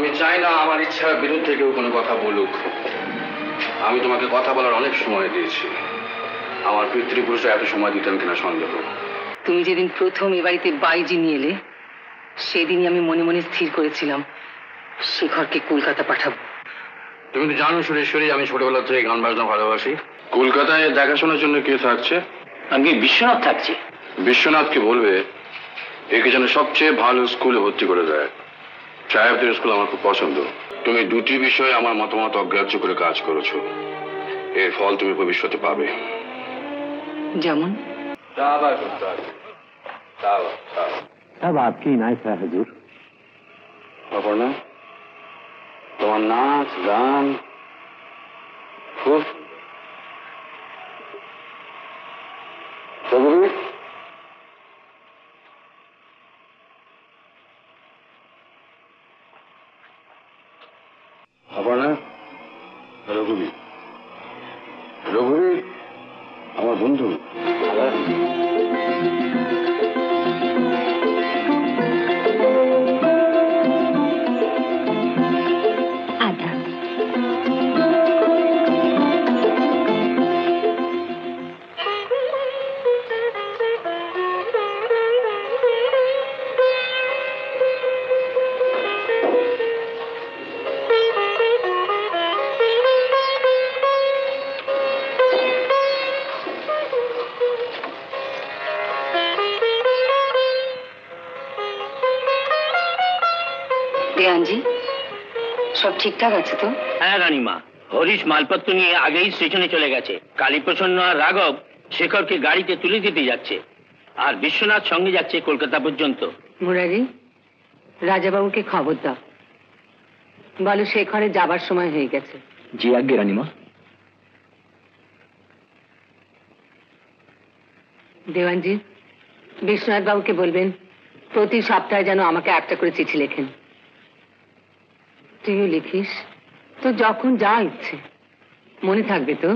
আমি চাই না আমার ইচ্ছার বিরুদ্ধে কেউ কোনো কথা বলুক। আমি তোমাকে কথা বলার অনেক সময় দিয়েছি। আমার পিতৃপুরুষরা এত সময় দিতেন কিনা সন্দেহ। তুমি যেদিন প্রথম এ বাড়িতে বাইজি নিয়ে এলে সেদিনই আমি মনে মনে স্থির করেছিলাম শেখরকে কলকাতা পাঠাবো। তুমি তো জানো সুরেশ্বরী, আমি ছোটবেলা থেকে গান বাজনা ভালোবাসি। কলকাতায় দেখাশোনার জন্য কে থাকছে? আমি বিশ্বনাথ থাকছি। বিশ্বনাথকে বলবে একে যেন সবচেয়ে ভালো স্কুলে ভর্তি করে দেয়। সাহেবদের স্কুল আমার খুব পছন্দ। তুমি দুটি বিষয়ে আমার মতামত অগ্রাহ্য করে কাজ করেছো, এর ফল তুমি ভবিষ্যতে পাবে। যেমন सब आपकी इनायत है हुजूर। অপর্ণা, তোমার নাচ গান খুব অপর্ণা, রঘুবীর, রঘুবীর আমার বন্ধু। দেয়ানজি, সব ঠিকঠাক আছে তো? হ্যাঁ রানীমা, হরিশ মালপত্র নিয়ে আগেই স্টেশনে চলে গেছে। কালীপ্রসন্ন আর রাঘব শেখরকে গাড়িতে তুলে দিতে যাচ্ছে, আর বিশ্বনাথ সঙ্গে যাচ্ছে কলকাতা পর্যন্ত। মুরারি, রাজাবাবুকে খবর দাও, বলো শেখরে যাবার সময় হয়ে গেছে। জি আজ্ঞে রানীমা। দেওয়ানজি, বিশ্বনাথ বাবুকে বলবেন প্রতি সপ্তাহে যেন আমাকে একটা করে চিঠি লেখেন। তুইও লিখিস তো, যখন যা ইচ্ছে। মনে থাকবে তো?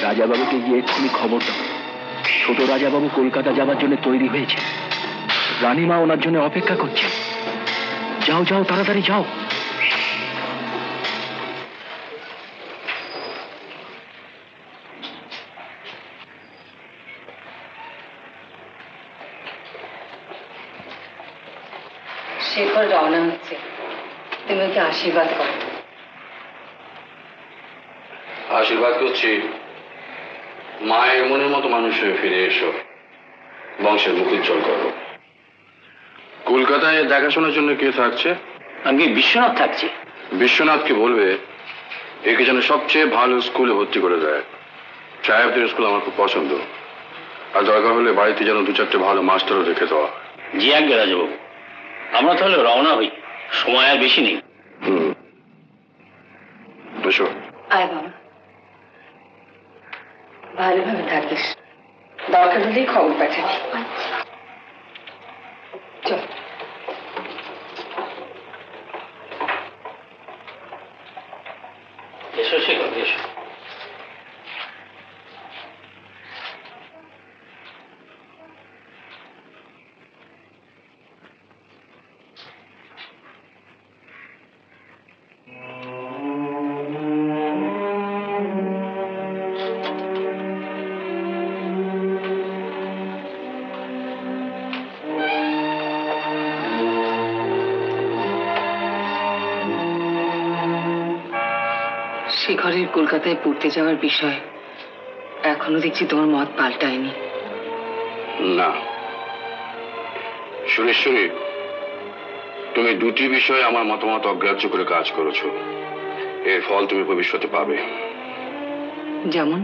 রাজাবাবুকে গিয়ে এক্ষুনি খবর দাও, ছোট রাজাবাবু কলকাতা যাবার জন্য তৈরি হয়েছে। রানীমা ওনার জন্য অপেক্ষা করছে। যাও যাও, তাড়াতাড়ি যাও। শেখর রওনা হচ্ছে, তুমি ওকে আশীর্বাদ করো। আশীর্বাদ করছি, মায়ের মনের মতো মানুষ হয়ে ফিরে এসো, বংশের মুখ উজ্জ্বল করো। কলকাতায় দেখাশোনার জন্য কে থাকছে? আমি বিশ্বনাথ থাকছি। বিশ্বনাথকে বলবে একে যেন সবচেয়ে ভালো স্কুলে ভর্তি করে দেয়। সাহেবদের স্কুল আমার খুব পছন্দ, আর দরকার হলে বাড়িতে যেন দু চারটে ভালো মাস্টারও রেখে দেওয়া। জি আজ্ঞে রাজাবাবু। আমরা তাহলে রওনা হই, সময় আর বেশি নেই। এসো। আয় বাবা, ভালোভাবে থাকিস, দরকার হলেই খবর পাঠাবি। চল। এসো শেখর, এসো। শেখরের কলকাতায় পড়তে যাওয়ার বিষয় এখন এখনো দেখছি তোমার মত পাল্টায়নি। না সুরেশ্বরী, তুমি দুটি বিষয়ে আমার মতামত অগ্রাহ্য করে কাজ করেছো। এর ফল তুমি ভবিষ্যতে পাবে। যেমন?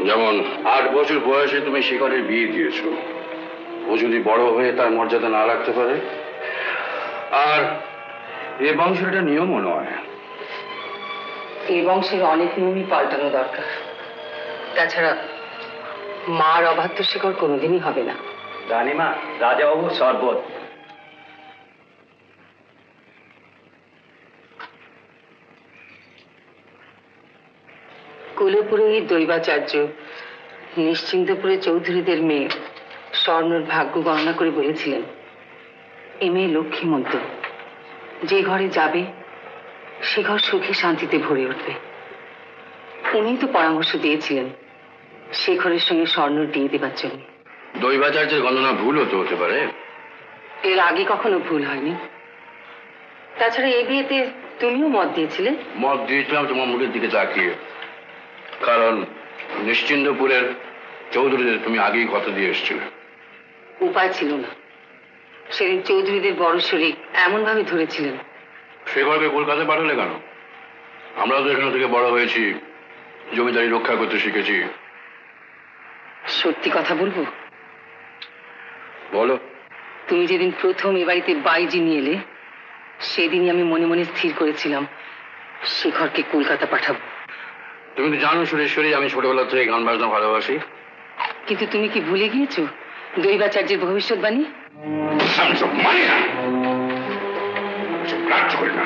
যেমন 8 বছর বয়সে তুমি শিখরের বিয়ে দিয়েছো। ও যদি বড় হয়ে তার মর্যাদা না রাখতে পারে, আর এ বংশের এটা নিয়মও নয়। এই বংশের অনেক নিয়মই পাল্টানো দরকার। তাছাড়া মার অবাধ্য শিকড় কোনোদিনই হবে না। রানীমা, রাজাবাবু শরবত। কুলপুরোহিত দৈবাচার্য নিশ্চিন্তপুরে চৌধুরীদের মেয়ে স্বর্ণর ভাগ্য গণনা করে বলেছিলেন, এ মেয়ে লক্ষ্মীমন্ত, যে ঘরে যাবে সে ঘর সুখে শান্তিতে ভরে উঠবে। উনি তো পরামর্শ দিয়েছিলেন শেখরের সঙ্গে স্বর্ণর বিয়ে দেবার জন্য। দৈবাচার্যের গণনা ভুল হতে পারে। এর আগে কখনো ভুল হয়নি। তাছাড়া এই বিয়েতে তুমিও মত দিয়েছিলে। মত দিয়েছিলাম তোমার মুখের দিকে তাকিয়ে, কারণ নিশ্চিন্তপুরের চৌধুরীদের তুমি আগেই কথা দিয়ে এসেছিলে। উপায় ছিল না। সেদিন চৌধুরীদের বড় শরীর এমন ভাবে ধরেছিলেন। শেখরকে কলকাতায় পাঠালে কেন? আমরা তো এখানে থেকে বড় হয়েছি, জমিদারি রক্ষা করতে শিখেছি। সত্যি কথা বলবো? বলো। তুমি যেদিন প্রথম এ বাড়িতে বাইজি নিয়ে এলে, সেদিনই আমি মনে মনে স্থির করেছিলাম শেখরকে কলকাতা পাঠাবো। তুমি তো জানো সুরেশ্বরী, আমি ছোটবেলা থেকে গান বাজনা ভালোবাসি। কিন্তু তুমি কি ভুলে গিয়েছো দৈবাচার্যের ভবিষ্যৎবাণী? আমি সব মানি না, সব গ্রাহ্য করি না।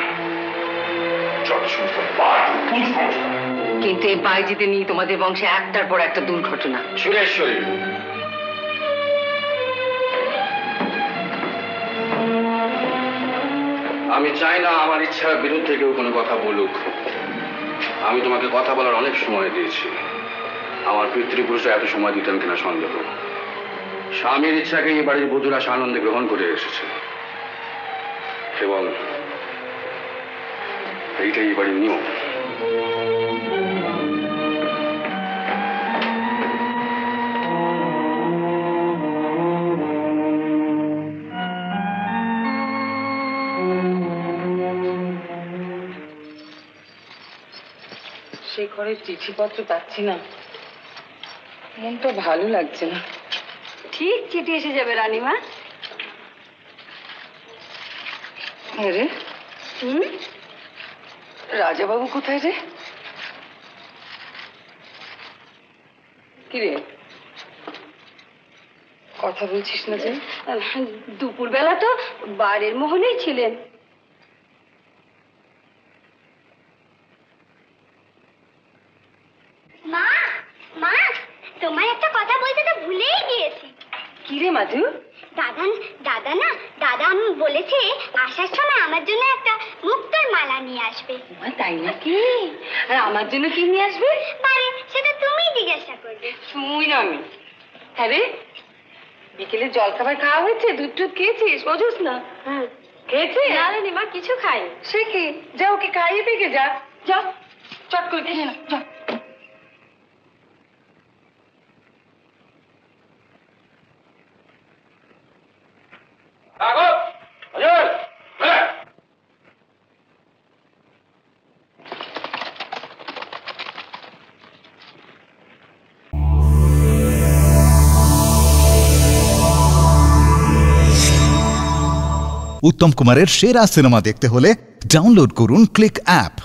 কিন্তু এই বাইজিতে নিয়ে তোমাদের বংশে একটার পর একটা দুর্ঘটনা। সুরেশ্বরী, আমি চাই না আমার ইচ্ছার বিরুদ্ধে কেউ কোনো কথা বলুক। আমি তোমাকে কথা বলার অনেক সময় দিয়েছি। আমার পিতৃপুরুষরা এত সময় দিতেন কিনা সন্দেহ। স্বামীর ইচ্ছাকে এই বাড়ির বধূরা আনন্দে গ্রহণ করে এসেছে, এবং এইটাই এই বাড়ির নিয়ম। শেখরের চিঠিপত্র পাচ্ছি না, মনটা ভালো লাগছে না। ঠিক চিঠি এসে যাবে রানীমা। রে, হুম, রাজাবাবু কোথায় রে? কিরে, কথা বলছিস না যে? দুপুরবেলা তো বাড়ির মহলেই ছিলেন। মা, মা, তোমার একটা কথা বলতে তো ভুলেই গিয়েছি। কিরে মাধু? দাদা না, দাদা আমি বলেছে আসার সময় আমার জন্য একটা মুক্তোর মালা নিয়ে আসবে। তাই নাকি? আর আমার জন্য কি নিয়ে আসবে? পারে, সেটা তুমি জিজ্ঞাসা করবে। শুই না আমি। হ্যাঁ রে, বিকেলে জল খাবার খাওয়া হয়েছে? দুধ টুধ খেয়েছিস? বুঝুস না? খেয়েছে? না রানীমা, কিছু খাই। সে কি? যা ওকে খাইয়ে থেকে যা, যা চট করে খেয়ে না, যা। উত্তম কুমারের সেরা সিনেমা দেখতে হলে ডাউনলোড করুন ক্লিক অ্যাপ।